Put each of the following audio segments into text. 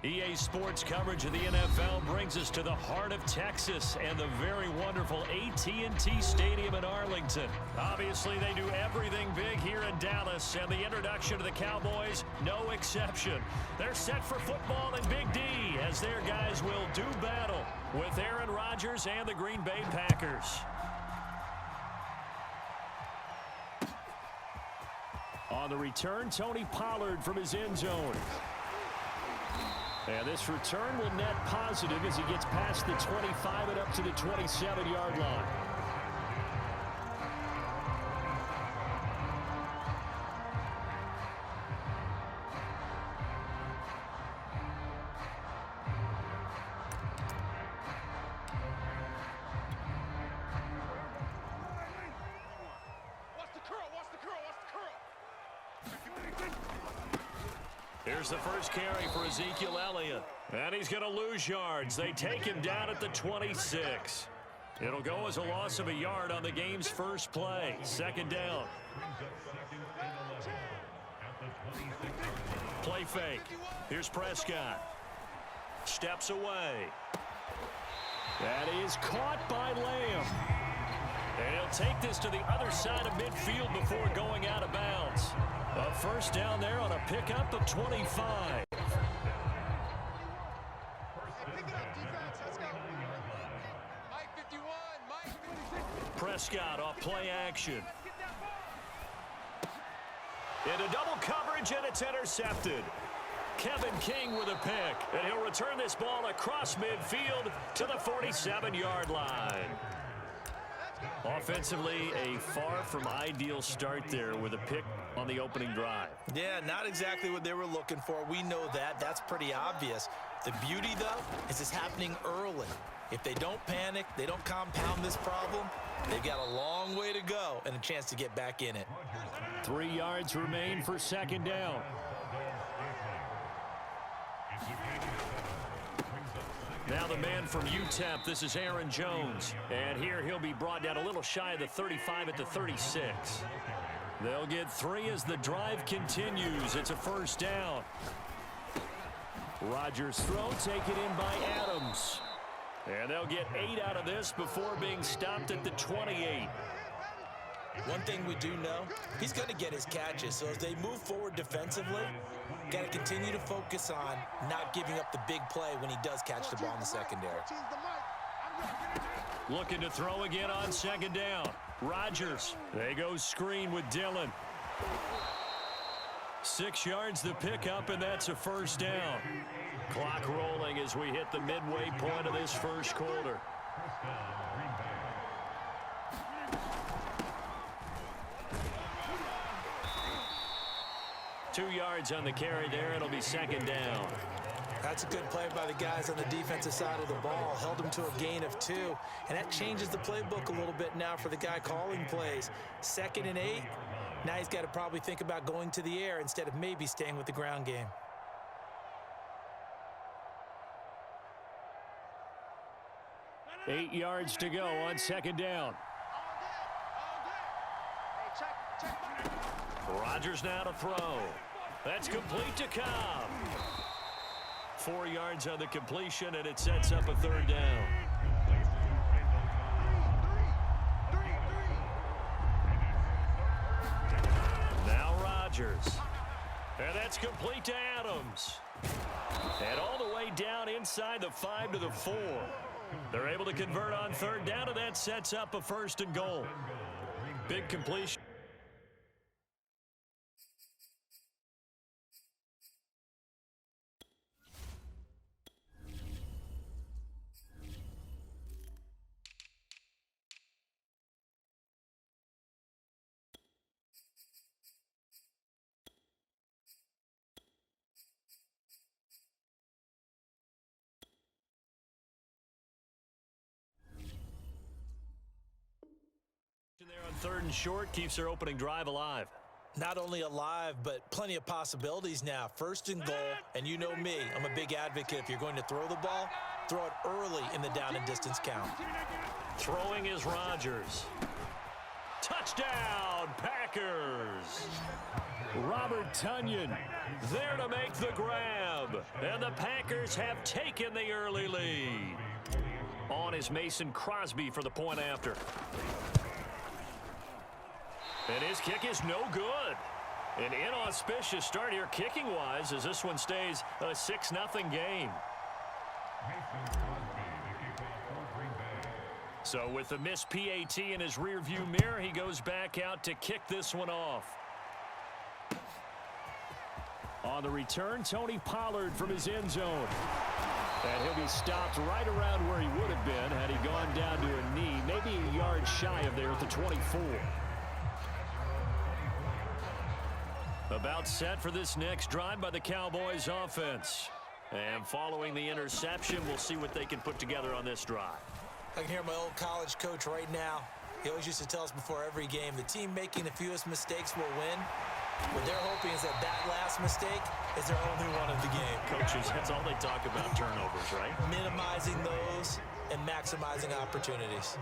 EA Sports coverage of the NFL brings us to the heart of Texas and the very wonderful AT&T Stadium in Arlington. Obviously, they do everything big here in Dallas, and the introduction to the Cowboys, no exception. They're set for football in Big D as their guys will do battle with Aaron Rodgers and the Green Bay Packers. On the return, Tony Pollard from his end zone. And this return will net positive as he gets past the 25 and up to the 27-yard line. Here's the first carry for Ezekiel Elliott. And he's going to lose yards. They take him down at the 26. It'll go as a loss of a yard on the game's first play. Second down. Play fake. Here's Prescott. Steps away. That is caught by Lamb. And he'll take this to the other side of midfield before going out of bounds. A first down there on a pickup of 25. Prescott off play action. Into double coverage, and it's intercepted. Kevin King with a pick, and he'll return this ball across midfield to the 47-yard line. Offensively, a far from ideal start there with a pick on the opening drive. Yeah, not exactly what they were looking for. We know that. That's pretty obvious. The beauty, though, is it's happening early. If they don't panic, they don't compound this problem, they've got a long way to go and a chance to get back in it. 3 yards remain for second down. Now the man from UTEP, this is Aaron Jones. And here he'll be brought down a little shy of the 35 at the 36. They'll get 3 as the drive continues. It's a first down. Rodgers' throw taken in by Adams. And they'll get 8 out of this before being stopped at the 28. One thing we do know, he's going to get his catches. So as they move forward defensively, got to continue to focus on not giving up the big play when he does catch the ball in the secondary. Looking to throw again on second down. Rodgers. They go screen with Dillon. 6 yards the pickup, and that's a first down. Clock rolling as we hit the midway point of this first quarter. Two yards on the carry there. It'll be second down. That's a good play by the guys on the defensive side of the ball. Held him to a gain of 2. And that changes the playbook a little bit now for the guy calling plays. 2nd and 8. Now he's got to probably think about going to the air instead of maybe staying with the ground game. Eight yards to go on second down. Rodgers now to throw. That's complete to Cobb. 4 yards on the completion, and it sets up a third down. Now Rodgers. And that's complete to Adams. And all the way down inside the 5 to the 4. They're able to convert on third down, and that sets up a first and goal. Big completion. There on third and short keeps their opening drive alive. Not only alive, but plenty of possibilities now. First and goal, and you know me, I'm a big advocate. If you're going to throw the ball, throw it early in the down and distance count. Throwing is Rodgers. Touchdown, Packers. Robert Tonyan there to make the grab. And the Packers have taken the early lead. On is Mason Crosby for the point after. And his kick is no good. An inauspicious start here kicking-wise as this one stays a 6-0 game. So with the missed PAT in his rearview mirror, he goes back out to kick this one off. On the return, Tony Pollard from his end zone. And he'll be stopped right around where he would have been had he gone down to a knee, maybe a yard shy of there at the 24. About set for this next drive by the Cowboys offense. And following the interception, we'll see what they can put together on this drive. I can hear my old college coach right now. He always used to tell us before every game, the team making the fewest mistakes will win. What they're hoping is that last mistake is their only one of the game. Coaches, that's all they talk about, turnovers, right? Minimizing those and maximizing opportunities.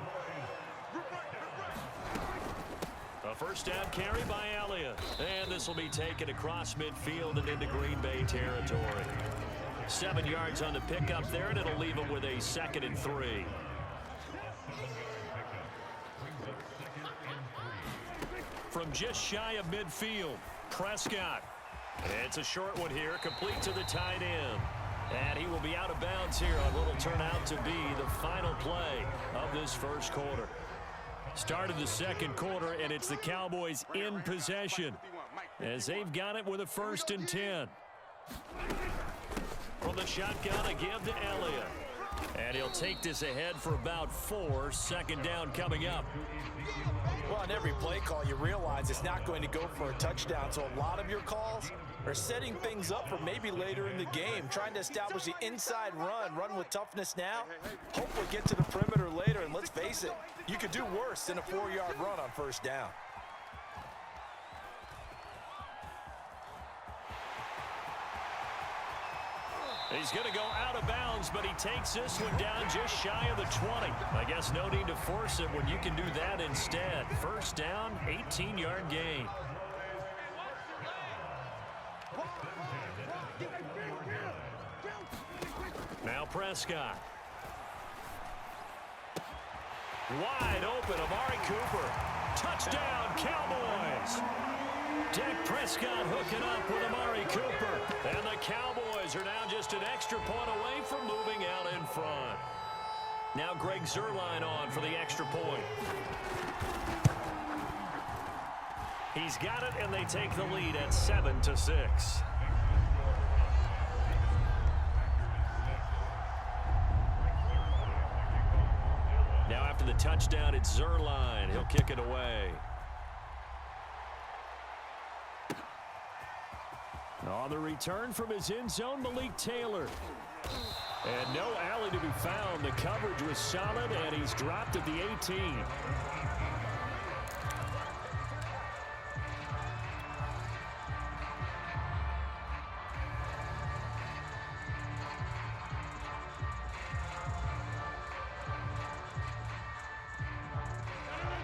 A first down carry by Elliott. And this will be taken across midfield and into Green Bay territory. 7 yards on the pickup there, and it'll leave him with a 2nd and 3. From just shy of midfield, Prescott. It's a short one here, complete to the tight end. And he will be out of bounds here on what will turn out to be the final play of this first quarter. Start of the second quarter, and it's the Cowboys in possession as they've got it with a 1st and 10. From the shotgun, a give to Elliott. And he'll take this ahead for about 4. 2nd down coming up. Well, on every play call, you realize it's not going to go for a touchdown. So a lot of your calls are setting things up for maybe later in the game, trying to establish the inside run with toughness now, hopefully get to the perimeter later. And let's face it, you could do worse than a 4-yard run on 1st down. He's going to go out of bounds, but he takes this one down just shy of the 20. I guess no need to force it when you can do that instead. 1st down, 18-yard gain. Now Prescott. Wide open, Amari Cooper. Touchdown, Cowboys. Dak Prescott hooking up with Amari Cooper. And the Cowboys are now just an extra point away from moving out in front. Now Greg Zuerlein on for the extra point. He's got it, and they take the lead at 7-6. Now after the touchdown, it's Zuerlein. He'll kick it away. On the return from his end zone, Malik Taylor. And no alley to be found. The coverage was solid, and he's dropped at the 18.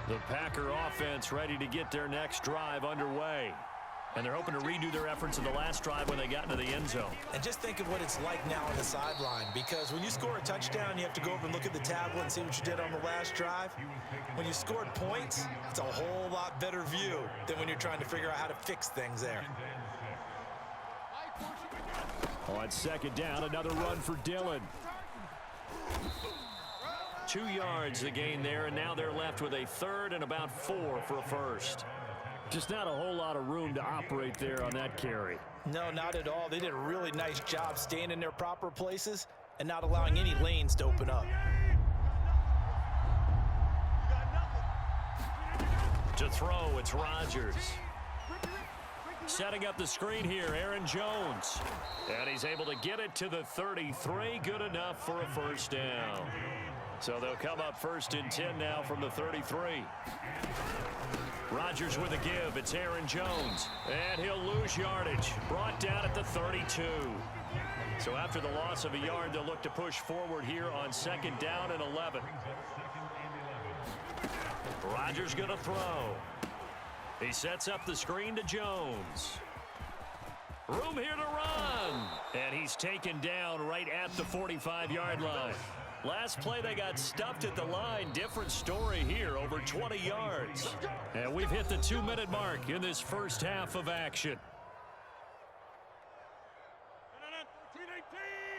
The Packer offense ready to get their next drive underway. And they're hoping to redo their efforts in the last drive when they got into the end zone. And just think of what it's like now on the sideline, because when you score a touchdown, you have to go over and look at the tablet and see what you did on the last drive. When you scored points, it's a whole lot better view than when you're trying to figure out how to fix things there. On 2nd down, another run for Dillon. 2 yards the gain there, and now they're left with a 3rd and about 4 for a 1st. Just not a whole lot of room to operate there on that carry. No, not at all. They did a really nice job staying in their proper places and not allowing any lanes to open up. To throw, it's Rodgers. Setting up the screen here, Aaron Jones. And he's able to get it to the 33. Good enough for a 1st down. So they'll come up 1st and 10 now from the 33. Rodgers with a give. It's Aaron Jones. And he'll lose yardage. Brought down at the 32. So after the loss of a yard, they'll look to push forward here on 2nd down and 11. Rodgers going to throw. He sets up the screen to Jones. Room here to run. And he's taken down right at the 45-yard line. Last play, they got stuffed at the line. Different story here, over 20 yards. And we've hit the 2-minute mark in this first half of action.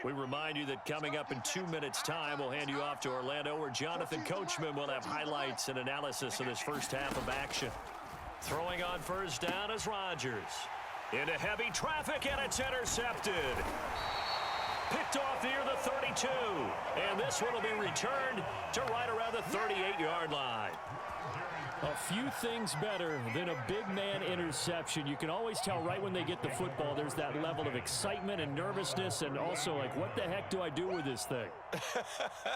We remind you that coming up in 2 minutes' time, we'll hand you off to Orlando, where Jonathan Coachman will have highlights and analysis of this first half of action. Throwing on first down is Rodgers. Into heavy traffic, and it's intercepted. Picked off near the 32. And this one will be returned to right around the 38-yard line. A few things better than a big man interception. You can always tell right when they get the football, there's that level of excitement and nervousness, and also like, what the heck do I do with this thing?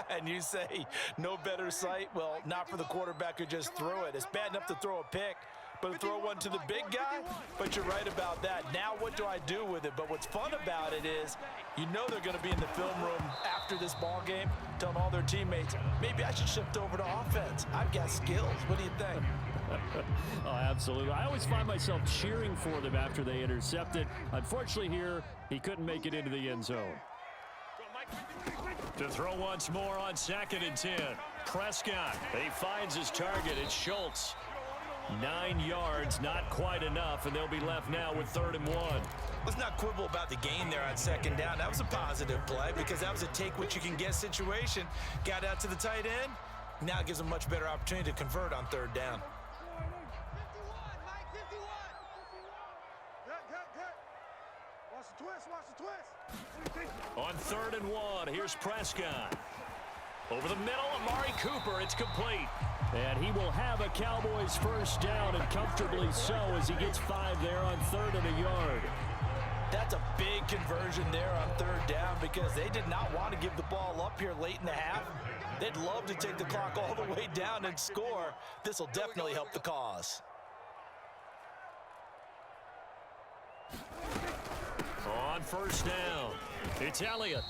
And you say no better sight? Well, not for the quarterback who just threw it. It's bad enough to throw a pick, but to throw one to the big guy? But you're right about that. Now what do I do with it? But what's fun about it is you know they're going to be in the film room after this ball game telling all their teammates, maybe I should shift over to offense. I've got skills. What do you think? Oh, absolutely. I always find myself cheering for them after they intercept it. Unfortunately here, he couldn't make it into the end zone. To throw once more on 2nd and 10. Prescott, he finds his target. It's Schultz. 9 yards, not quite enough, and they'll be left now with 3rd and 1. Let's not quibble about the gain there on 2nd down. That was a positive play because that was a take-what-you-can-get situation. Got out to the tight end. Now it gives them a much better opportunity to convert on 3rd down. On 3rd and 1, here's Prescott. Over the middle, Amari Cooper, it's complete. And he will have a Cowboys first down, and comfortably so, as he gets 5 there on 3rd and a yard. That's a big conversion there on 3rd down because they did not want to give the ball up here late in the half. They'd love to take the clock all the way down and score. This will definitely help the cause. On first down, it's Elliott.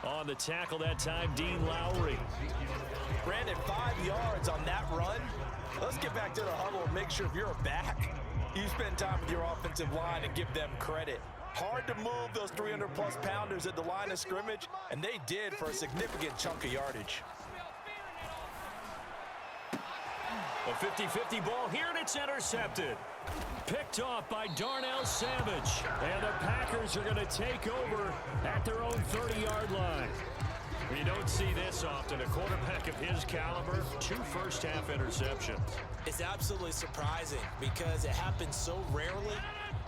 On the tackle that time, Dean Lowry. Brandon, 5 yards on that run. Let's get back to the huddle and make sure if you're a back, you spend time with your offensive line and give them credit. Hard to move those 300-plus pounders at the line of scrimmage, and they did for a significant chunk of yardage. A 50-50 ball here, and it's intercepted. Picked off by Darnell Savage. And the Packers are going to take over at their own 30-yard line. You don't see this often. A quarterback of his caliber, 2 first-half interceptions. It's absolutely surprising because it happens so rarely.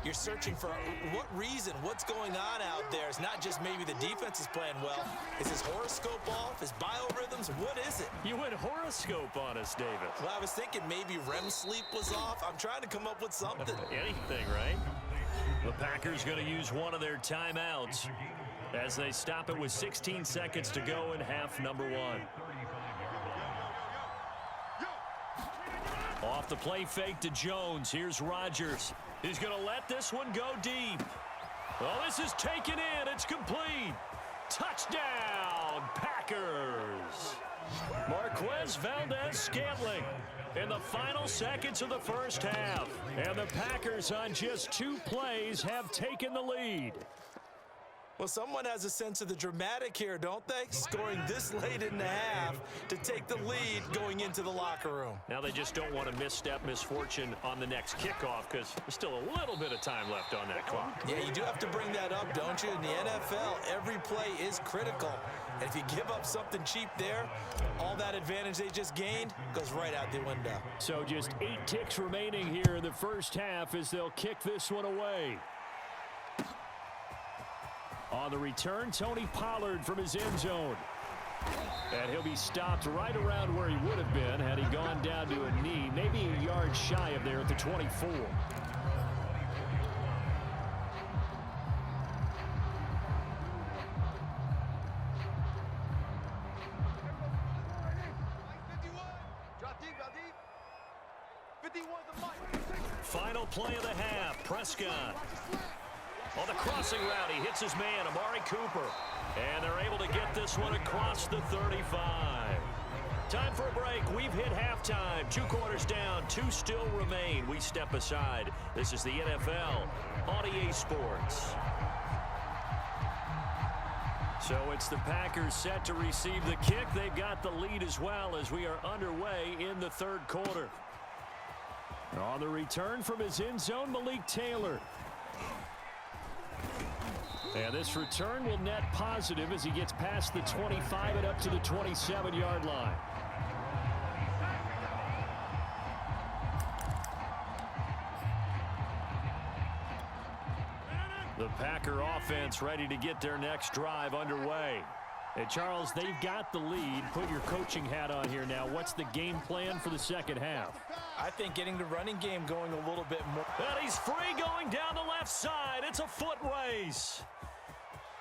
You're searching for what reason, what's going on out there. It's not just maybe the defense is playing well. Is his horoscope off? His biorhythms? What is it? You went horoscope on us, David. Well, I was thinking maybe REM sleep was off. I'm trying to come up with something. Anything, right? The Packers going to use one of their timeouts as they stop it with 16 seconds to go in half number 1. Off the play fake to Jones. Here's Rodgers. He's going to let this one go deep. Well, this is taken in. It's complete. Touchdown, Packers. Marquez Valdez-Scantling in the final seconds of the first half. And the Packers on just 2 plays have taken the lead. Well, someone has a sense of the dramatic here, don't they? Scoring this late in the half to take the lead going into the locker room. Now they just don't want to misstep misfortune on the next kickoff because there's still a little bit of time left on that clock. Yeah, you do have to bring that up, don't you? In the NFL, every play is critical. And if you give up something cheap there, all that advantage they just gained goes right out the window. So just 8 ticks remaining here in the first half as they'll kick this one away. On the return, Tony Pollard from his end zone. And he'll be stopped right around where he would have been had he gone down to a knee, maybe a yard shy of there at the 24. Final play of the half, Prescott. On the crossing route, he hits his man, Amari Cooper. And they're able to get this one across the 35. Time for a break. We've hit halftime. 2 quarters down. 2 still remain. We step aside. This is the NFL on EA Sports. So it's the Packers set to receive the kick. They've got the lead as well as we are underway in the 3rd quarter. On the return from his end zone, Malik Taylor. And this return will net positive as he gets past the 25 and up to the 27-yard line. The Packer offense ready to get their next drive underway. And Charles, they've got the lead. Put your coaching hat on here now. What's the game plan for the second half? I think getting the running game going a little bit more. And he's free going down the left side. It's a foot race.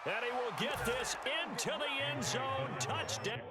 And he will get this into the end zone. Touchdown.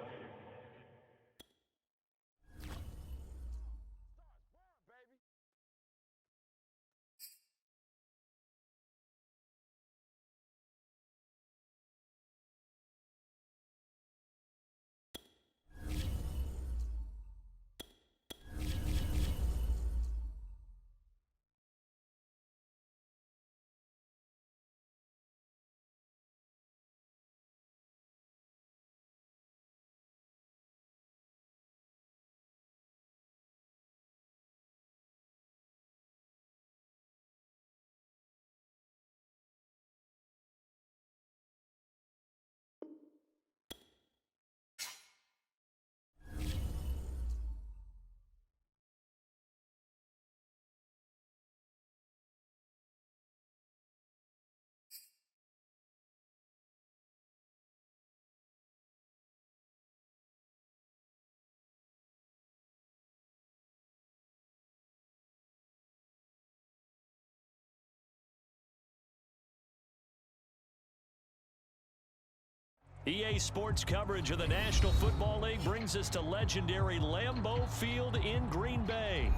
EA Sports coverage of the National Football League brings us to legendary Lambeau Field in Green Bay.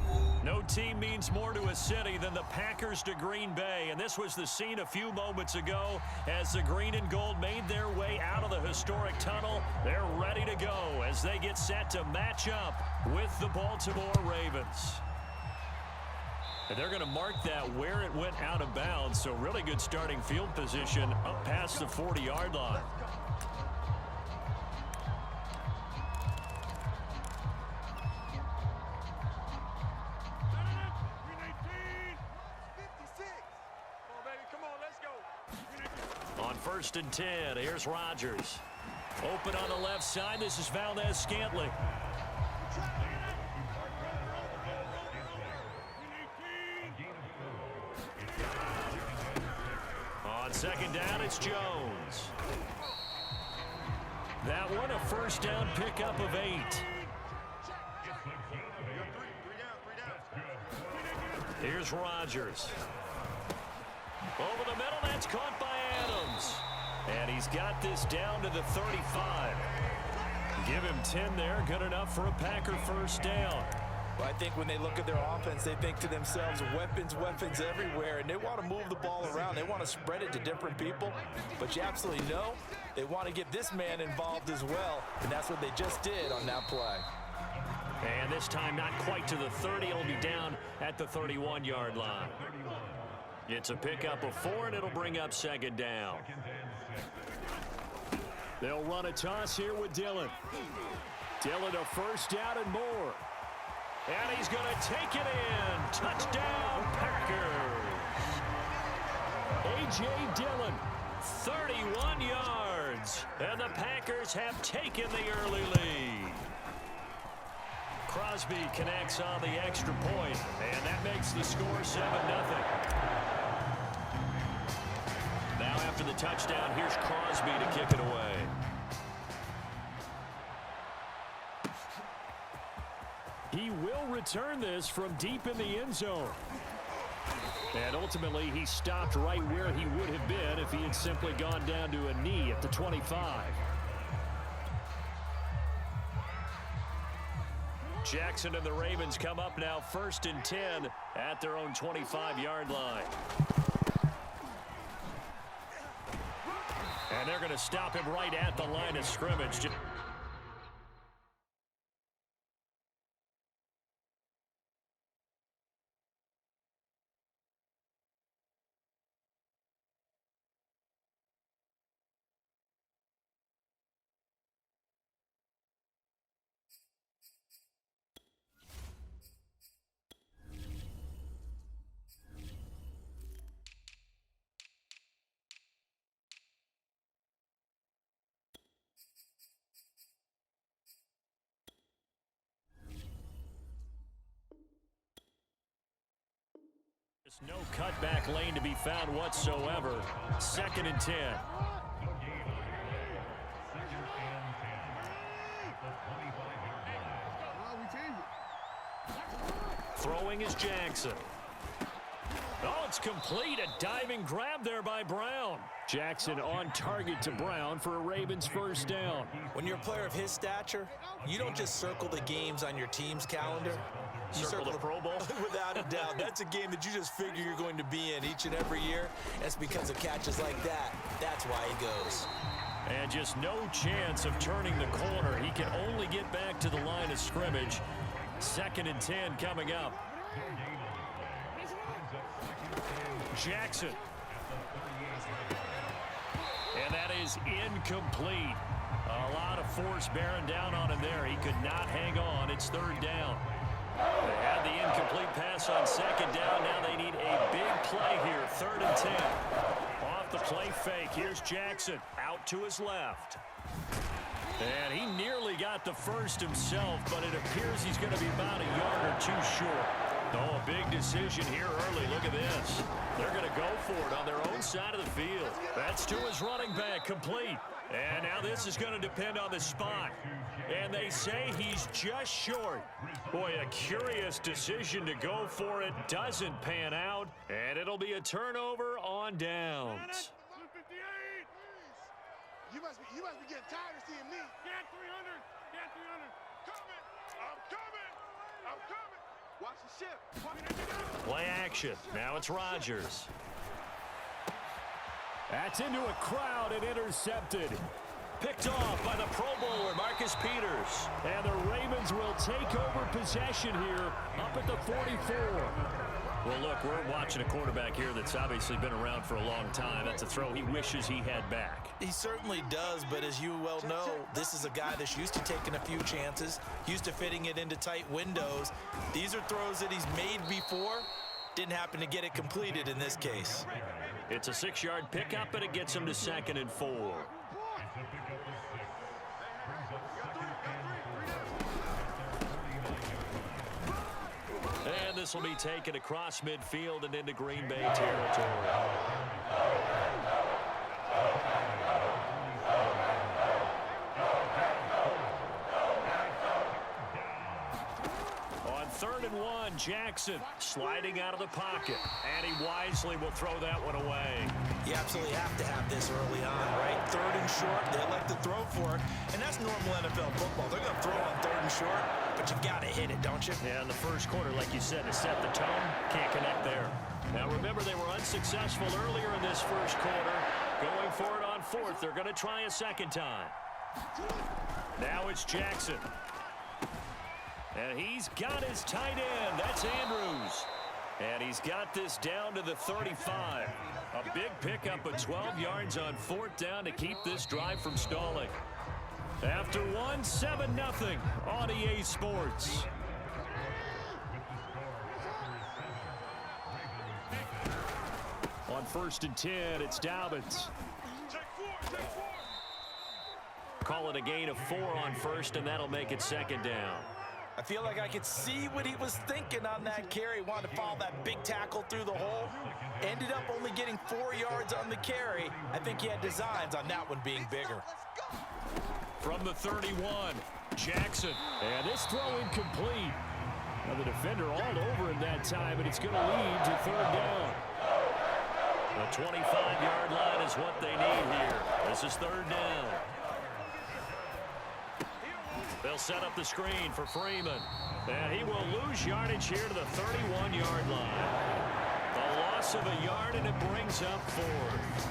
No team means more to a city than the Packers to Green Bay, and this was the scene a few moments ago as the green and gold made their way out of the historic tunnel. They're ready to go as they get set to match up with the Baltimore Ravens. And they're going to mark that where it went out of bounds, so really good starting field position up past the 40-yard line. On 1st and 10, here's Rodgers. Open on the left side. This is Valdez-Scantling. On 2nd down, it's Jones. That one a 1st down pickup of 8. Here's Rodgers. Over the middle, that's caught by Adams. And he's got this down to the 35. Give him 10 there, good enough for a Packer 1st down. Well, I think when they look at their offense, they think to themselves, weapons everywhere, and they want to move the ball around. They want to spread it to different people, but you absolutely know they want to get this man involved as well, and that's what they just did on that play. And this time not quite to the 30. It'll be down at the 31-yard line. It's a pickup of 4, and it'll bring up 2nd down. They'll run a toss here with Dillon. Dillon a 1st down and more. And he's going to take it in. Touchdown, Packers. A.J. Dillon, 31 yards. And the Packers have taken the early lead. Crosby connects on the extra point, and that makes the score 7-0. Now after the touchdown, here's Crosby to kick it away. He will return this from deep in the end zone. And ultimately, he stopped right where he would have been if he had simply gone down to a knee at the 25. Jackson and the Ravens come up now 1st and 10 at their own 25-yard line. And they're going to stop him right at the line of scrimmage. Just no cutback lane to be found whatsoever. 2nd and 10. Throwing is Jackson. Oh, it's complete. A diving grab there by Brown. Jackson on target to Brown for a Ravens first down. When you're a player of his stature, you don't just circle the games on your team's calendar. You Circle the Pro Bowl? Without a doubt. That's a game that you just figure you're going to be in each and every year. That's because of catches like that. That's why he goes. And just no chance of turning the corner. He can only get back to the line of scrimmage. 2nd and 10 coming up. Jackson. And that is incomplete. A lot of force bearing down on him there. He could not hang on. It's 3rd down. They had the incomplete pass on 2nd down. Now they need a big play here. 3rd and 10. Off the play fake. Here's Jackson out to his left. And he nearly got the first himself, but it appears he's going to be about a yard or two short. Oh, a big decision here early. Look at this. They're going to go for it on their own side of the field. That's to his running back, complete. And now this is going to depend on the spot. And they say he's just short. Boy, a curious decision to go for it. Doesn't pan out. And it'll be a turnover on downs. You must be getting tired of seeing me. Get 300. Get 300. Coming. I'm coming. I'm coming. Watch the ship. Play action. Now it's Rodgers. That's into a crowd and intercepted. Picked off by the Pro Bowler, Marcus Peters. And the Ravens will take over possession here up at the 44. Well, look, we're watching a quarterback here that's obviously been around for a long time. That's a throw he wishes he had back. He certainly does, but as you well know, this is a guy that's used to taking a few chances, used to fitting it into tight windows. These are throws that he's made before. Didn't happen to get it completed in this case. It's a 6-yard pickup, and it gets him to 2nd and 4. And this will be taken across midfield and into Green Bay territory. On 3rd and 1, Jackson sliding out of the pocket. And he wisely will throw that one away. You absolutely have to have this early on, right? 3rd and short, they like to throw for it. And that's normal NFL football. They're going to throw on 3rd and short, but you've got to hit it, don't you? Yeah, in the first quarter, like you said, to set the tone, can't connect there. Now, remember, they were unsuccessful earlier in this first quarter. Going for it on 4th. They're going to try a 2nd time. Now it's Jackson. And he's got his tight end. That's Andrews. And he's got this down to the 35. A big pickup of 12 yards on 4th down to keep this drive from stalling. After 1, 7-0 on EA Sports. On 1st and 10, it's Dobbins. Call it a gain of 4 on 1st, and that'll make it 2nd down. I feel like I could see what he was thinking on that carry. Wanted to follow that big tackle through the hole. Ended up only getting 4 yards on the carry. I think he had designs on that one being bigger. From the 31, Jackson. And this throw incomplete. Now the defender all over him that time, and it's going to lead to 3rd down. The 25-yard line is what they need here. This is 3rd down. They'll set up the screen for Freeman. And he will lose yardage here to the 31-yard line. A loss of a yard, and it brings up 4th.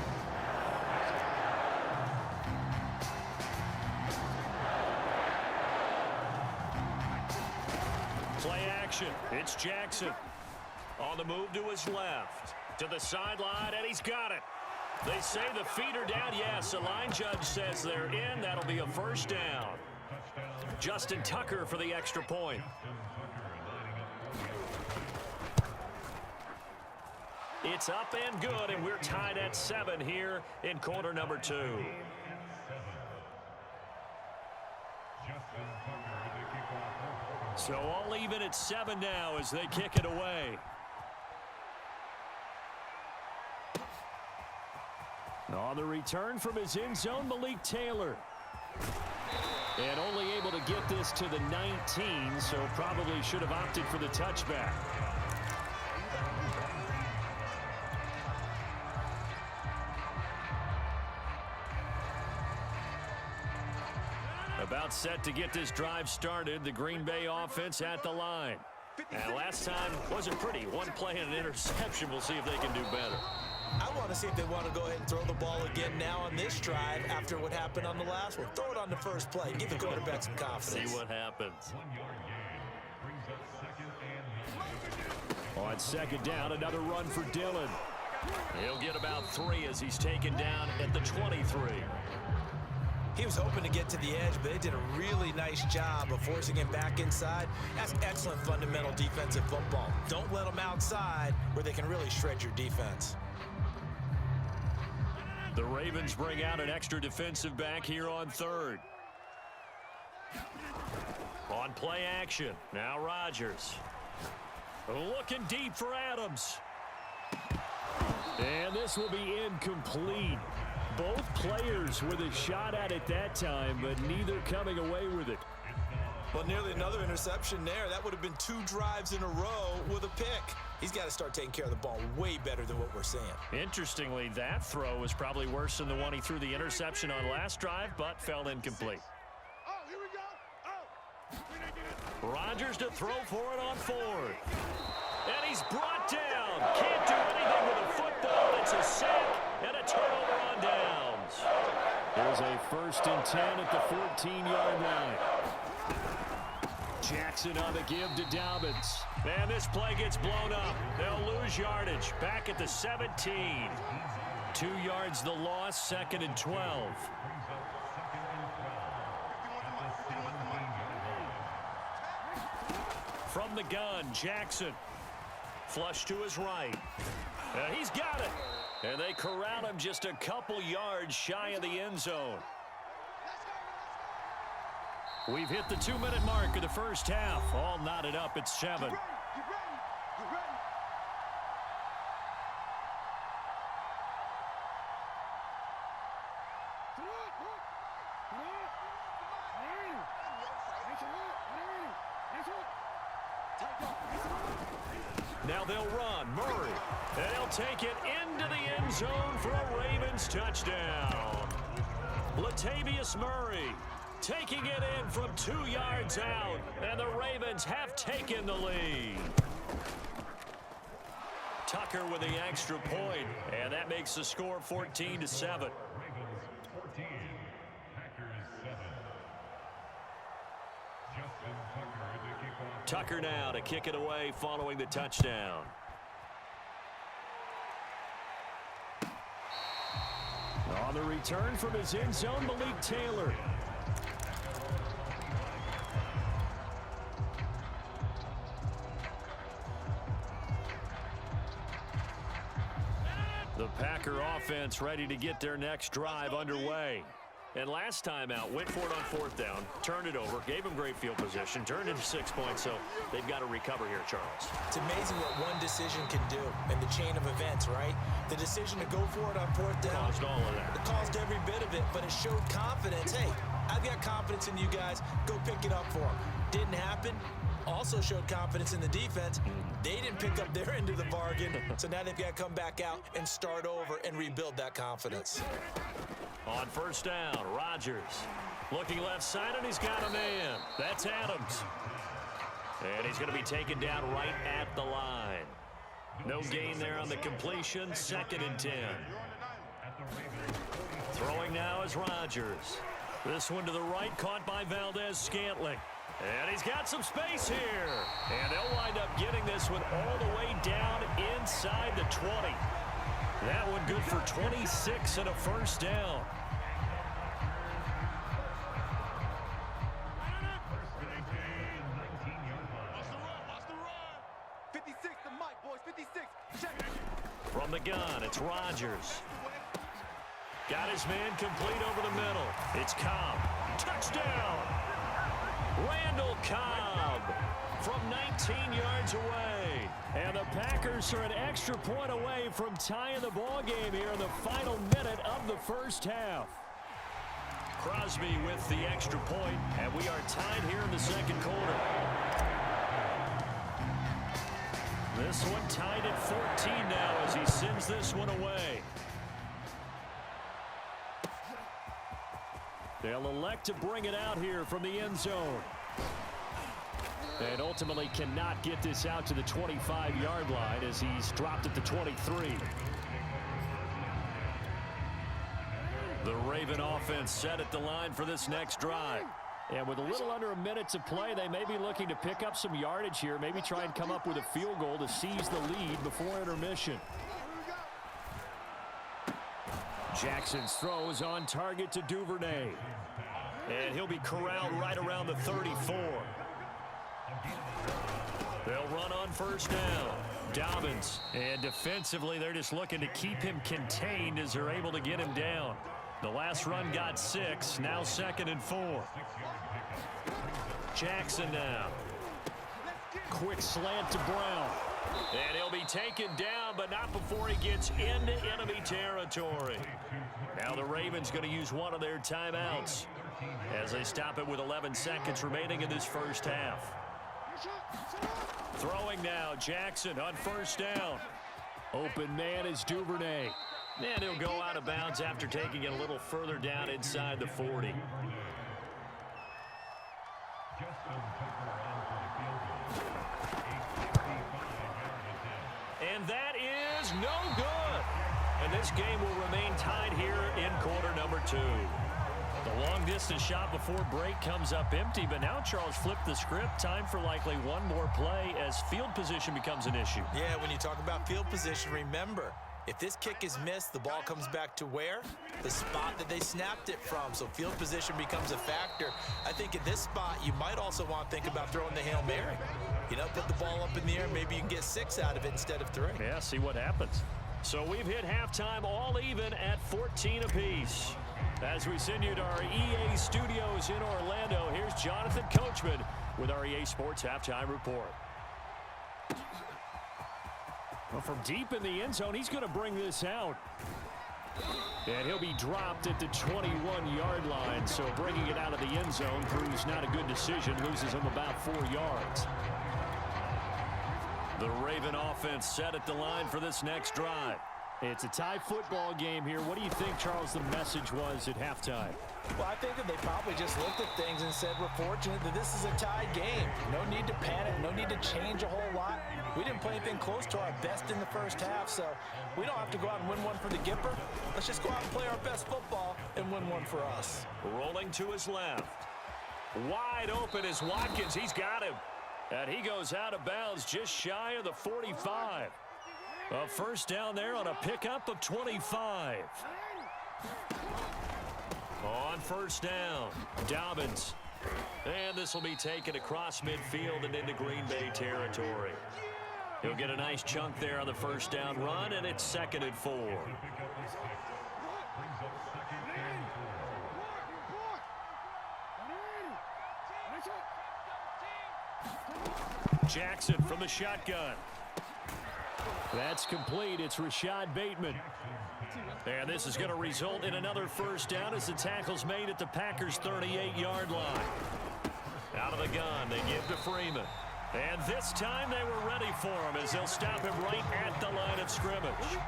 Play action. It's Jackson. On the move to his left. To the sideline, and he's got it. They say the feet are down. Yes, the line judge says they're in. That'll be a 1st down. Justin Tucker for the extra point. It's up and good, and we're tied at 7 here in quarter number 2. So all even at 7 now as they kick it away. On the return from his end zone, Malik Taylor. And only able to get this to the 19, so probably should have opted for the touchback. About set to get this drive started, the Green Bay offense at the line. And last time wasn't pretty. One play and an interception. We'll see if they can do better. I want to see if they want to go ahead and throw the ball again now on this drive after what happened on the last one. Throw it on the first play. Give the quarterback some confidence. See what happens. On second down, another run for Dillon. He'll get about 3 as he's taken down at the 23. He was hoping to get to the edge, but they did a really nice job of forcing him back inside. That's excellent fundamental defensive football. Don't let them outside where they can really shred your defense. The Ravens bring out an extra defensive back here on third. On play action, now Rodgers. Looking deep for Adams. And this will be incomplete. Both players with a shot at it that time, but neither coming away with it. Well, nearly another interception there. That would have been 2 drives in a row with a pick. He's got to start taking care of the ball way better than what we're seeing. Interestingly, that throw was probably worse than the one he threw the interception on last drive, but fell incomplete. Oh, here we go. Oh. Rodgers to throw for it on 4th. And he's brought down. Can't do anything with a football. It's a sack and a turnover on downs. There's a 1st and 10 at the 14-yard line. Jackson on the give to Dobbins. And this play gets blown up. They'll lose yardage. Back at the 17. 2 yards the loss, 2nd and 12. From the gun, Jackson. Flush to his right. He's got it. And they corral him just a couple yards shy of the end zone. We've hit the 2-minute mark of the first half. All knotted up at 7. Now they'll run. Murray. And they'll take it into the end zone for a Ravens touchdown. Latavius Murray taking it in from 2 yards out. And the Ravens have taken the lead. Tucker with the extra point. And that makes the score 14-7. Tucker now to kick it away following the touchdown. On the return from his end zone, Malik Taylor. The Packer offense ready to get their next drive underway. And last time out, went for it on 4th down, turned it over, gave them great field position, turned into 6 points, so they've got to recover here, Charles. It's amazing what one decision can do in the chain of events, right? The decision to go for it on 4th down. Caused all of that. It caused every bit of it, but it showed confidence. Hey, I've got confidence in you guys. Go pick it up for them. Didn't happen. Also showed confidence in the defense. They didn't pick up their end of the bargain, so now they've got to come back out and start over and rebuild that confidence. On 1st down, Rodgers looking left side, and he's got a man. That's Adams. And he's going to be taken down right at the line. No gain there on the completion, 2nd and 10. Throwing now is Rodgers. This one to the right, caught by Valdez-Scantling. And he's got some space here. And they'll wind up getting this one all the way down inside the 20. That one good for 26 and a 1st down. From the gun, it's Rodgers. Got his man complete over the middle. It's Cobb. Touchdown! Randall Cobb from 19 yards away. And the Packers are an extra point away from tying the ball game here in the final minute of the first half. Crosby with the extra point, and we are tied here in the second quarter. This one tied at 14 now as he sends this one away. They'll elect to bring it out here from the end zone. And ultimately cannot get this out to the 25-yard line as he's dropped at the 23. The Raven offense set at the line for this next drive. And with a little under a minute to play, they may be looking to pick up some yardage here, maybe try and come up with a field goal to seize the lead before intermission. Jackson's throw is on target to Duvernay. And he'll be corralled right around the 34. They'll run on first down. Dobbins. And defensively, they're just looking to keep him contained as they're able to get him down. The last run got 6. Now 2nd and 4. Jackson now. Quick slant to Brown. And he'll be taken down, but not before he gets into enemy territory. Now the Ravens going to use one of their timeouts as they stop it with 11 seconds remaining in this first half. Throwing now, Jackson on first down. Open man is Duvernay. And he'll go out of bounds after taking it a little further down inside the 40. And that is no good. And this game will remain tied here in quarter number 2. The long-distance shot before break comes up empty, but now Charles flipped the script. Time for likely one more play as field position becomes an issue. Yeah, when you talk about field position, remember, if this kick is missed, the ball comes back to where? The spot that they snapped it from. So field position becomes a factor. I think at this spot, you might also want to think about throwing the Hail Mary. You know, put the ball up in the air. Maybe you can get 6 out of it instead of 3. Yeah, see what happens. So we've hit halftime all even at 14 apiece. As we send you to our EA studios in Orlando, here's Jonathan Coachman with our EA Sports Halftime Report. Well, from deep in the end zone, he's going to bring this out. And he'll be dropped at the 21-yard line, so bringing it out of the end zone proves not a good decision, loses him about 4 yards. The Raven offense set at the line for this next drive. It's a tie football game here. What do you think, Charles, the message was at halftime? Well, I think that they probably just looked at things and said, we're fortunate that this is a tied game. No need to panic, no need to change a whole lot. We didn't play anything close to our best in the first half, so we don't have to go out and win one for the Gipper. Let's just go out and play our best football and win one for us. Rolling to his left. Wide open is Watkins. He's got him. And he goes out of bounds just shy of the 45. A first down there on a pickup of 25. On first down, Dobbins. And this will be taken across midfield and into Green Bay territory. He'll get a nice chunk there on the first down run, and it's 2nd and 4. Jackson from the shotgun. That's complete. It's Rashad Bateman. And this is going to result in another first down as the tackle's made at the Packers' 38-yard line. Out of the gun, they give to Freeman. And this time they were ready for him as they'll stop him right at the line of scrimmage.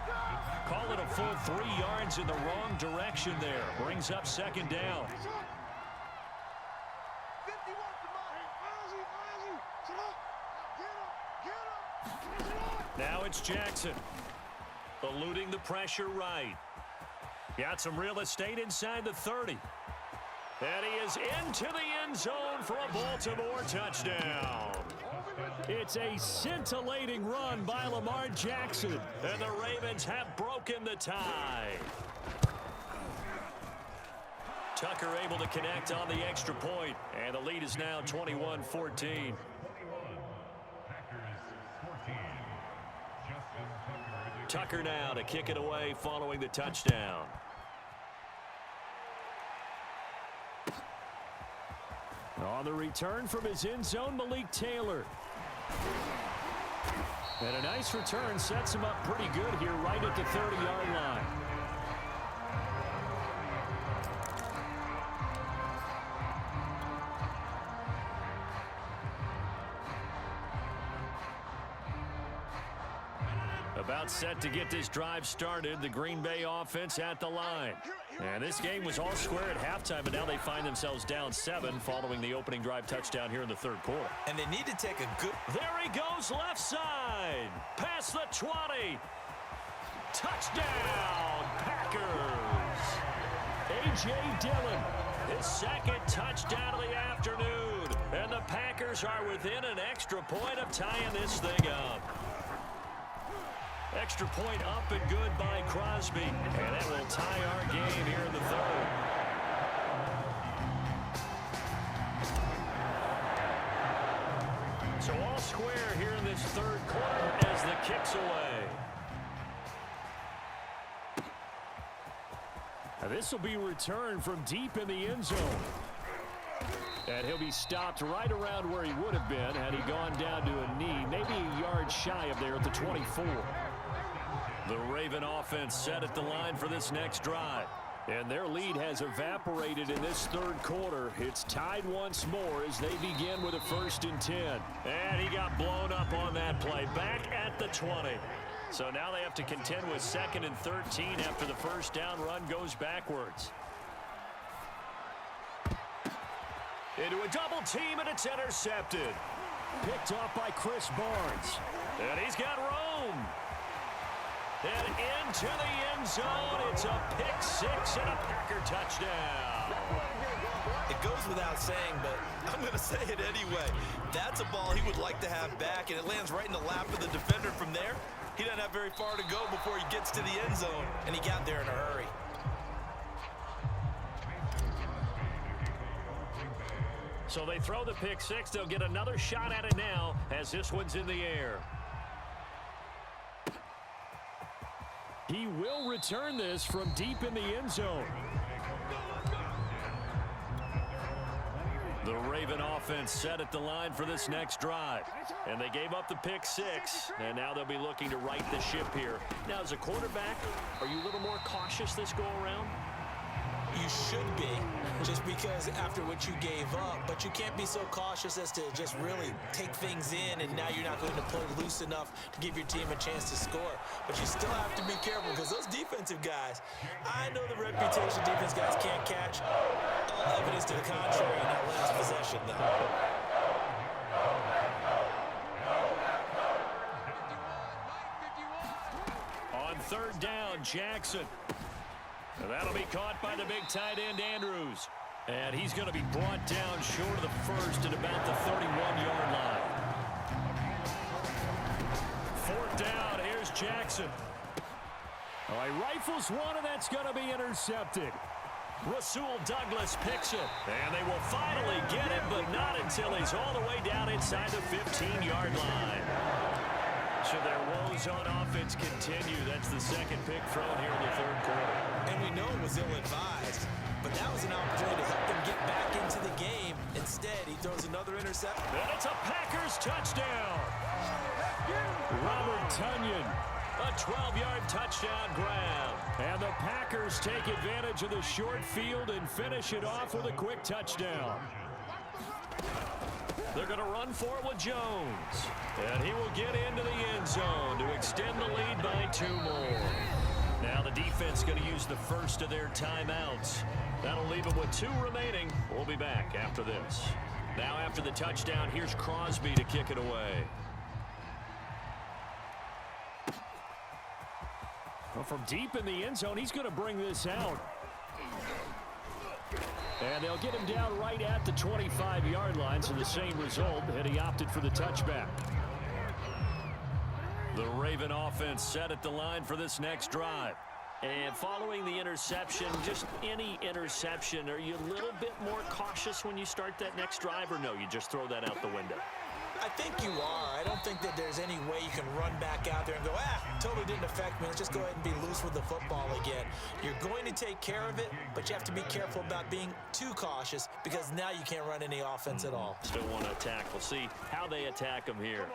Call it a full 3 yards in the wrong direction there. Brings up 2nd down. Now it's Jackson. Eluding the pressure right. Got some real estate inside the 30. And he is into the end zone for a Baltimore touchdown. It's a scintillating run by Lamar Jackson. And the Ravens have broken the tie. Tucker able to connect on the extra point. And the lead is now 21-14. Tucker now to kick it away following the touchdown. On the return from his end zone, Malik Taylor. And a nice return sets him up pretty good here right at the 30-yard line. About set to get this drive started. The Green Bay offense at the line. And this game was all square at halftime, but now they find themselves down 7 following the opening drive touchdown here in the third quarter. And they need to take a good... There he goes, left side. Past the 20. Touchdown, Packers. A.J. Dillon, his second touchdown of the afternoon. And the Packers are within an extra point of tying this thing up. Extra point up and good by Crosby. And that will tie our game here in the third. So all square here in this third quarter as the kick's away. Now this will be returned from deep in the end zone. And he'll be stopped right around where he would have been had he gone down to a knee, maybe a yard shy of there at the 24. The Raven offense set at the line for this next drive. And their lead has evaporated in this third quarter. It's tied once more as they begin with a 1st and 10. And he got blown up on that play. Back at the 20. So now they have to contend with 2nd and 13 after the first down run goes backwards. Into a double team, and it's intercepted. Picked off by Chris Barnes. And he's got Rome. And into the end zone, it's a pick 6 and a Packer touchdown. It goes without saying, but I'm going to say it anyway. That's a ball he would like to have back, and it lands right in the lap of the defender from there. He doesn't have very far to go before he gets to the end zone, and he got there in a hurry. So they throw the pick 6. They'll get another shot at it now as this one's in the air. He will return this from deep in the end zone. The Raven offense set at the line for this next drive. And they gave up the pick 6, and now they'll be looking to right the ship here. Now, as a quarterback, are you a little more cautious this go-around? You should be, just because after what you gave up, but you can't be so cautious as to just really take things in, and now you're not going to play loose enough to give your team a chance to score. But you still have to be careful because those defensive guys, I know the reputation defense guys can't catch. All evidence to the contrary in that last possession, though. On 3rd down, Jackson. And that'll be caught by the big tight end, Andrews. And he's going to be brought down short of the first at about the 31-yard line. 4th down, here's Jackson. Oh, he rifles one, and that's going to be intercepted. Rasul Douglas picks it. And they will finally get him, but not until he's all the way down inside the 15-yard line. Should their woes on offense continue, that's the 2nd pick thrown here in the 3rd quarter. And we know it was ill-advised, but that was an opportunity to help them get back into the game. Instead, he throws another interception. And it's a Packers touchdown. Robert Tonyan, a 12-yard touchdown grab. And the Packers take advantage of the short field and finish it off with a quick touchdown. They're going to run for it with Jones. And he will get into the end zone to extend the lead by 2 more. Now the defense going to use the first of their timeouts. That'll leave them with 2 remaining. We'll be back after this. Now after the touchdown, here's Crosby to kick it away. Well, from deep in the end zone, he's going to bring this out. And they'll get him down right at the 25-yard line, so the same result, and he opted for the touchback. The Raven offense set at the line for this next drive. And following the interception, just any interception, are you a little bit more cautious when you start that next drive, or no, you just throw that out the window? I think you are. I don't think that there's any way you can run back out there and go, totally didn't affect me. Let's just go ahead and be loose loose with the football again. You're going to take care of it, but you have to be careful about being too cautious because now you can't run any offense at all. Still want to attack. We'll see how they attack him here.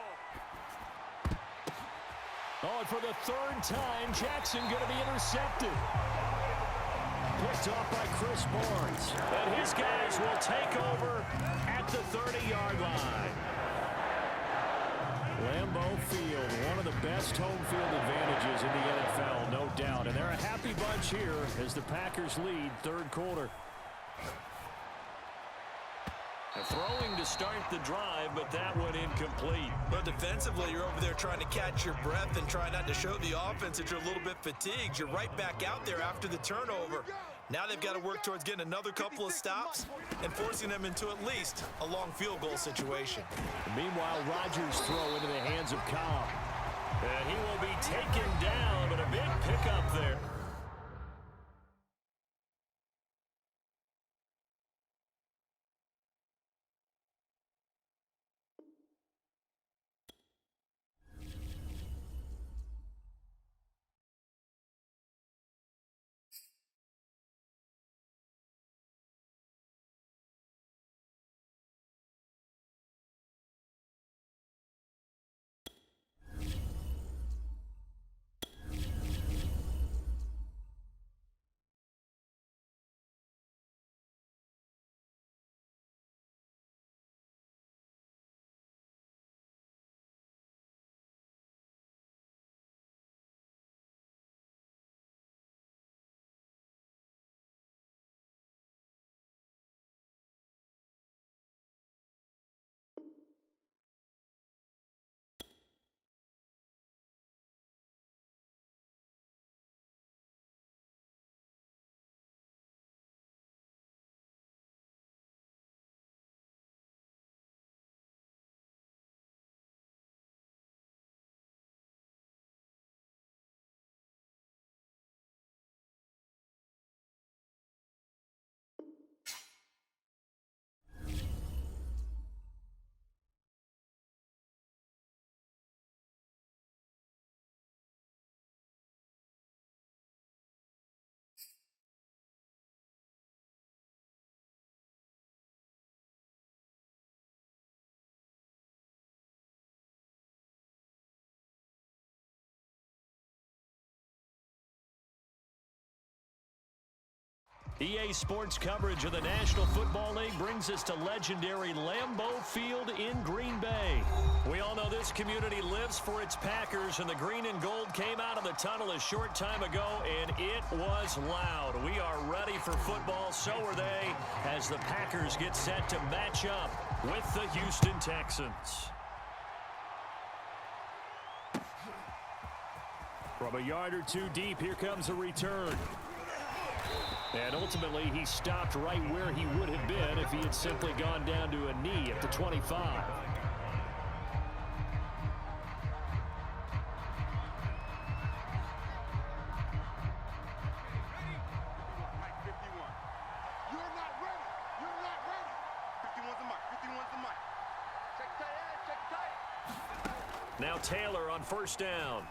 Oh, and for the third time, Jackson going to be intercepted. Picked off by Chris Barnes. And his guys will take over at the 30-yard line. Lambeau Field, one of the best home field advantages in the NFL, no doubt. And they're a happy bunch here as the Packers lead third quarter. Throwing to start the drive, but that one incomplete. But defensively, you're over there trying to catch your breath and try not to show the offense that you're a little bit fatigued. You're right back out there after the turnover. Now they've got to work towards getting another couple of stops and forcing them into at least a long field goal situation. Meanwhile, Rodgers' throw into the hands of Cobb. And he will be taken down, but a big pickup there. EA Sports coverage of the National Football League brings us to legendary Lambeau Field in Green Bay. We all know this community lives for its Packers, and the green and gold came out of the tunnel a short time ago, and it was loud. We are ready for football, so are they, as the Packers get set to match up with the Houston Texans. From a yard or two deep, here comes a return. And ultimately, he stopped right where he would have been if he had simply gone down to a knee at the 25. Now Taylor on first down.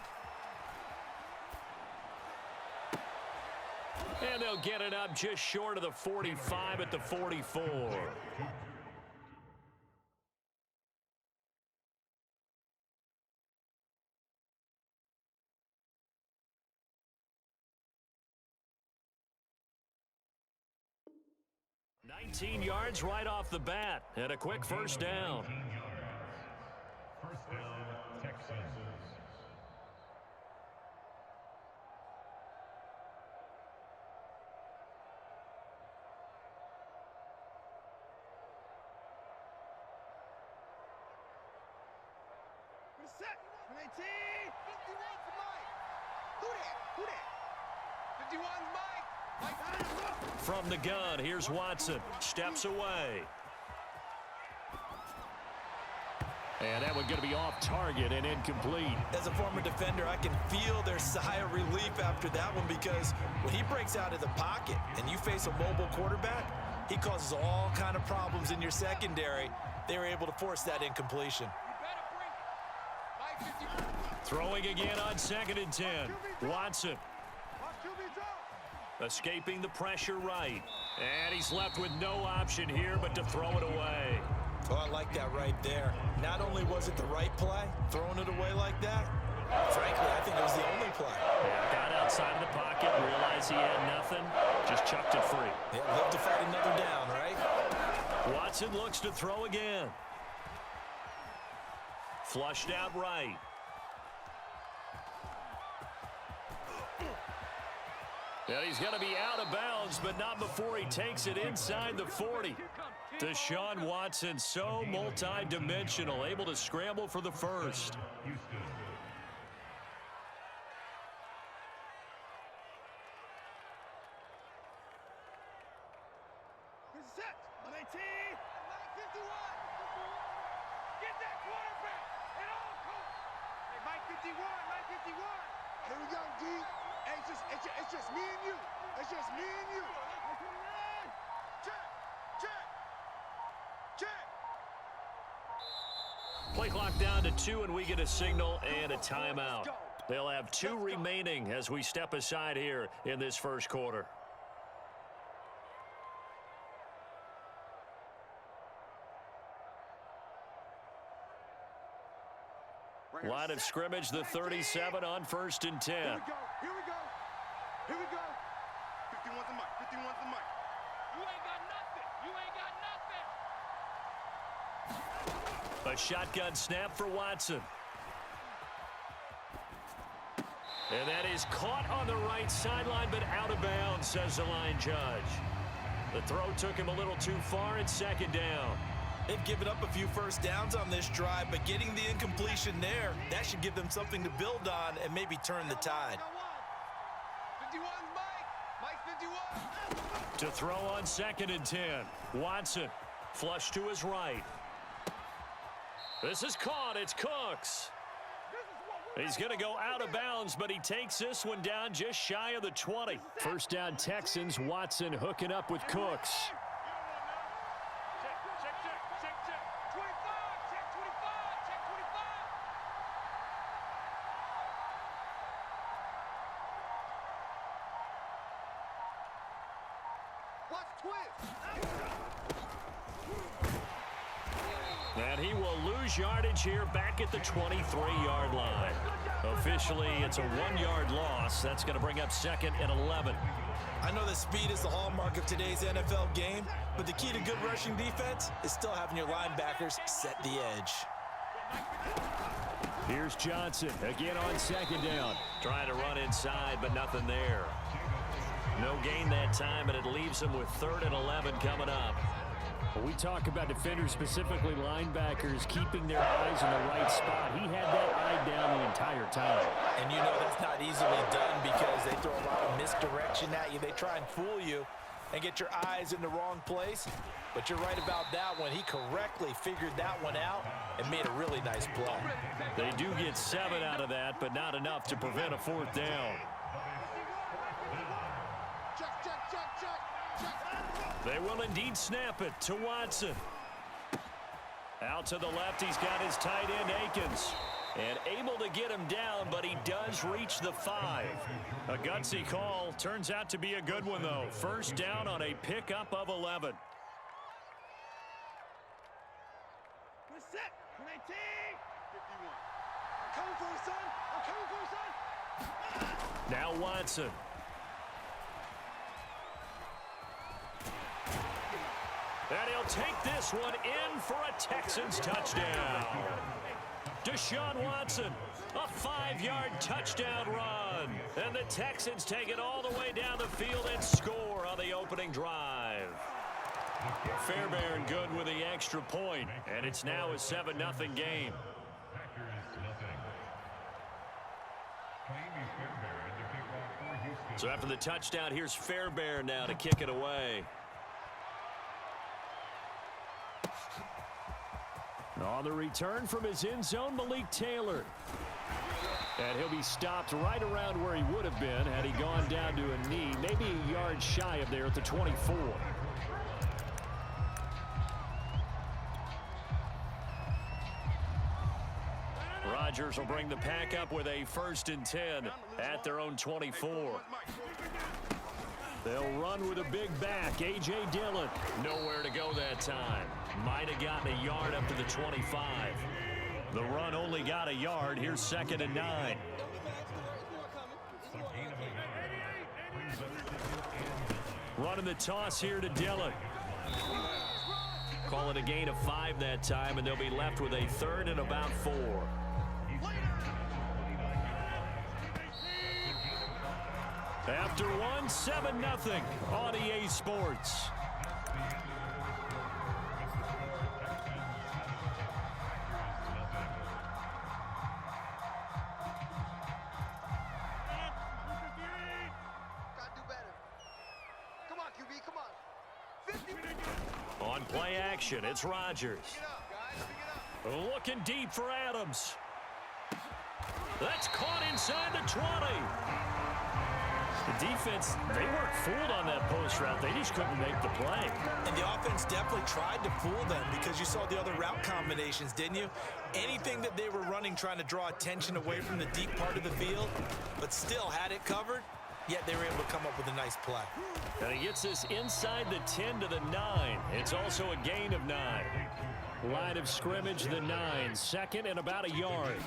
And they'll get it up just short of the 45 at the 44. $19 yards right off the bat, and a quick first down. First down, Texans. Set. 19. 51's Mike. Who that? 51's Mike. From the gun, here's Watson. Steps away. And that one going to be off target and incomplete. As a former defender, I can feel their sigh of relief after that one, because when he breaks out of the pocket and you face a mobile quarterback, he causes all kind of problems in your secondary. They were able to force that incompletion. Throwing again on 2nd and 10. Watson. Escaping the pressure right. And he's left with no option here but to throw it away. Oh, I like that right there. Not only was it the right play, throwing it away like that, frankly, I think it was the only play. Yeah, got outside of the pocket, realized he had nothing, just chucked it free. Yeah, live to fight another down, right? Watson looks to throw again. Flushed out right. And he's going to be out of bounds, but not before he takes it inside the 40. Deshaun Watson, so multi-dimensional, able to scramble for the first. Set. 19. 51. Get that quarterback. It all coach. Hey, Mike 51. Mike 51. Here we go, D. Hey, it's just me and you. It's just me and you. Check. Check. Check. Play clock down to 2, and we get a signal and a timeout. They'll have 2 remaining as we step aside here in this first quarter. Line of scrimmage, the 37 on 1st and 10. Here we go. Here we go. Here we go. 51's the mic. 51's the mic. You ain't got nothing. You ain't got nothing. A shotgun snap for Watson. And that is caught on the right sideline, but out of bounds, says the line judge. The throw took him a little too far. It's 2nd down. They've given up a few first downs on this drive, but getting the incompletion there, that should give them something to build on and maybe turn the tide. 51's Mike. Mike 51. To throw on 2nd and 10. Watson, flush to his right. This is caught. It's Cooks. He's going to go out of bounds, but he takes this one down just shy of the 20. First down Texans. Watson hooking up with Cooks. And he will lose yardage here back at the 23-yard line. Officially, it's a 1-yard loss. That's going to bring up 2nd and 11. I know that speed is the hallmark of today's NFL game, but the key to good rushing defense is still having your linebackers set the edge. Here's Johnson again on 2nd down. Trying to run inside, but nothing there. No gain that time, and it leaves him with 3rd and 11 coming up. When we talk about defenders, specifically linebackers, keeping their eyes in the right spot, he had that eye down the entire time. And you know that's not easily done because they throw a lot of misdirection at you. They try and fool you and get your eyes in the wrong place. But you're right about that one. He correctly figured that one out and made a really nice play. They do get 7 out of that, but not enough to prevent a 4th down. They will indeed snap it to Watson. Out to the left, he's got his tight end, Akins. And able to get him down, but he does reach the 5. A gutsy call. Turns out to be a good one, though. First down on a pickup of 11. We're set. 19. 51. I'm coming for you, son. I'm coming for you, son. Now Watson. And he'll take this one in for a Texans touchdown. Deshaun Watson, a 5-yard touchdown run. And the Texans take it all the way down the field and score on the opening drive. Fairbairn good with the extra point, and it's now a 7-0 game. So after the touchdown, here's Fairbairn now to kick it away. On the return from his end zone, Malik Taylor. And he'll be stopped right around where he would have been had he gone down to a knee, maybe a yard shy of there at the 24. Rodgers will bring the pack up with a 1st and 10 at their own 24. They'll run with a big back, A.J. Dillon. Nowhere to go that time. Might have gotten a yard up to the 25. The run only got a yard. Here's 2nd and 9. Running the toss here to Dillon. Call it a gain of 5 that time, and they'll be left with a 3rd and about 4. After 1, 7-0 on EA Sports. On play action, it's Rodgers. Looking deep for Adams. That's caught inside the 20. The defense, they weren't fooled on that post route. They just couldn't make the play. And the offense definitely tried to fool them because you saw the other route combinations, didn't you? Anything that they were running trying to draw attention away from the deep part of the field, but still had it covered, yet they were able to come up with a nice play. And he gets this inside the 10 to the 9. It's also a gain of 9. Line of scrimmage, the 9. 2nd and about a yard.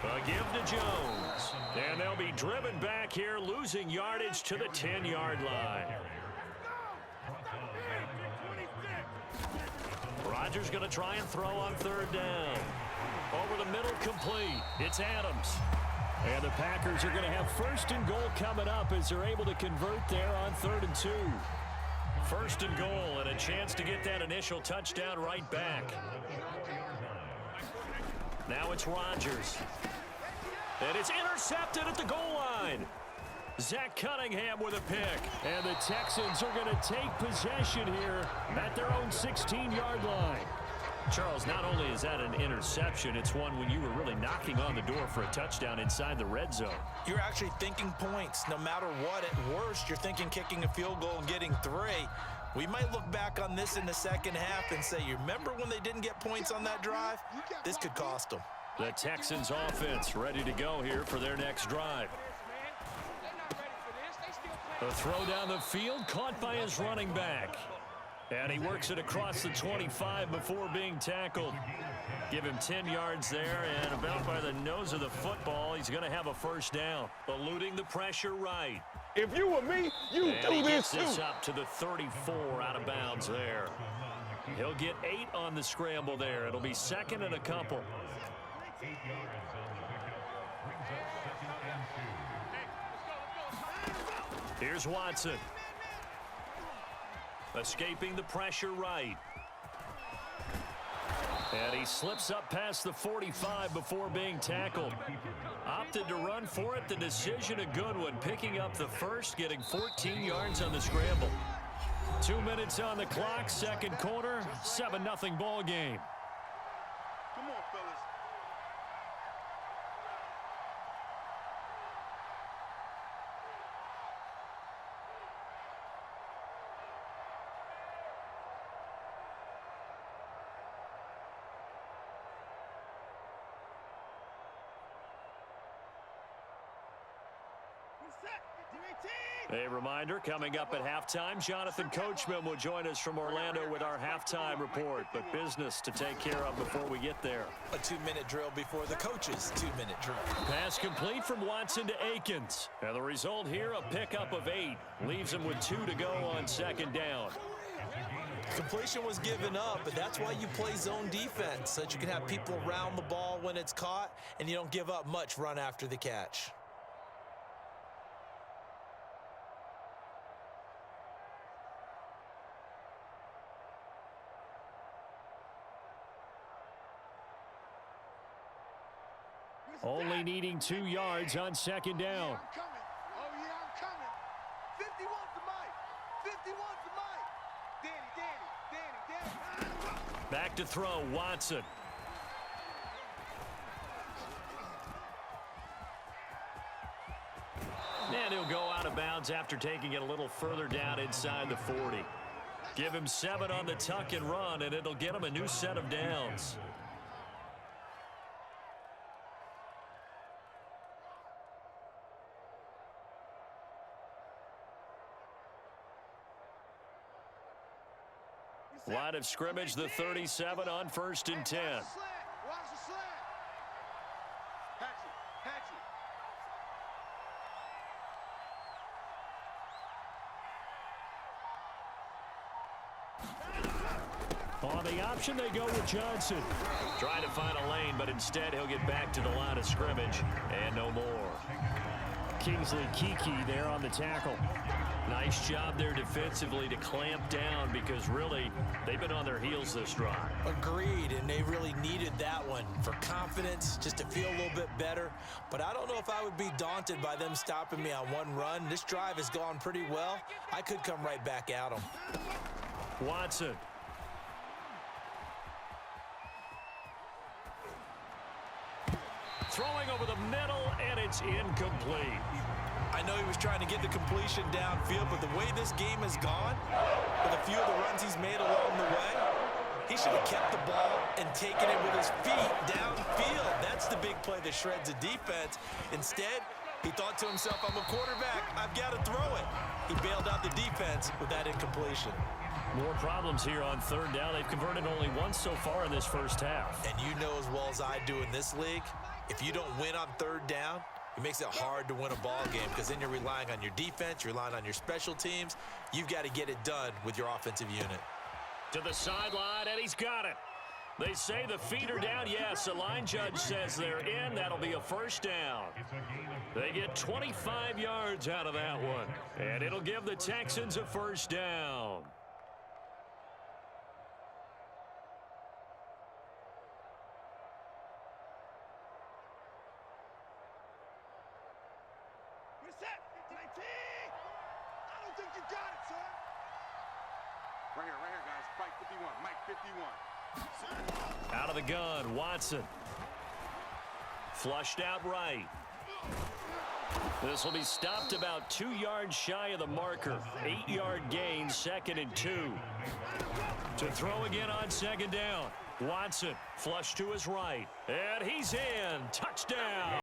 A give to Jones. And they'll be driven back here, losing yardage to the 10-yard line. Rodgers going to try and throw on 3rd down. Over the middle, complete. It's Adams. And the Packers are going to have 1st and goal coming up as they're able to convert there on 3rd and 2. 1st and goal and a chance to get that initial touchdown right back. Now it's Rodgers. And it's intercepted at the goal line. Zach Cunningham with a pick. And the Texans are going to take possession here at their own 16-yard line. Charles, not only is that an interception, it's one when you were really knocking on the door for a touchdown inside the red zone. You're actually thinking points. No matter what, at worst, you're thinking kicking a field goal and getting 3. We might look back on this in the second half and say, you remember when they didn't get points on that drive? This could cost them. The Texans offense ready to go here for their next drive. A throw down the field caught by his running back. And he works it across the 25 before being tackled. Give him 10 yards there, and about by the nose of the football, he's going to have a 1st down. Eluding the pressure right. If you were me, you do this too. He gets this up to the 34 out of bounds there. He'll get 8 on the scramble there. It'll be 2nd and a couple. Here's Watson. Escaping the pressure right. And he slips up past the 45 before being tackled. Opted to run for it. The decision a good one. Picking up the 1st, getting 14 yards on the scramble. 2 minutes on the clock, 2nd quarter, 7-0 ball game. Come on, fellas. A reminder, coming up at halftime, Jonathan Coachman will join us from Orlando with our halftime report, but business to take care of before we get there. A 2-minute drill before the coach's 2-minute drill. Pass complete from Watson to Akins. And the result here, a pickup of 8. Leaves him with 2 to go on 2nd down. Completion was given up, but that's why you play zone defense, so that you can have people around the ball when it's caught, and you don't give up much run after the catch. Only needing 2 yards on 2nd down. I'm coming. Oh, yeah, I'm coming. 51 for Mike. 51 for Mike. Danny. Back to throw, Watson. And he'll go out of bounds after taking it a little further down inside the 40. Give him 7 on the tuck and run, and it'll get him a new set of downs. Line of scrimmage, the 37 on 1st and 10. Watch the slant. Patch it. Patch it. On the option, they go with Johnson. Trying to find a lane, but instead he'll get back to the line of scrimmage and no more. Kingsley Kiki there on the tackle. Nice job there defensively to clamp down because really they've been on their heels this drive. Agreed, and they really needed that one for confidence, just to feel a little bit better. But I don't know if I would be daunted by them stopping me on one run. This drive has gone pretty well. I could come right back at them. Watson. Throwing over the middle, and it's incomplete. I know he was trying to get the completion downfield, but the way this game has gone, with a few of the runs he's made along the way, he should have kept the ball and taken it with his feet downfield. That's the big play that shreds a defense. Instead, he thought to himself, I'm a quarterback, I've got to throw it. He bailed out the defense with that incompletion. More problems here on 3rd down. They've converted only once so far in this first half. And you know as well as I do in this league, if you don't win on 3rd down, it makes it hard to win a ball game because then you're relying on your defense, you're relying on your special teams. You've got to get it done with your offensive unit. To the sideline, and he's got it. They say the feet are down. Yes, the line judge says they're in. That'll be a 1st down. They get 25 yards out of that one, and it'll give the Texans a 1st down. Reset. 19. I don't think you got it, son. Right here, guys. Fight 51. Mike 51. Out of the gun, Watson. Flushed out right. This will be stopped about 2 yards shy of the marker. 8-yard gain, 2nd and 2. To throw again on 2nd down. Watson, flush to his right. And he's in. Touchdown.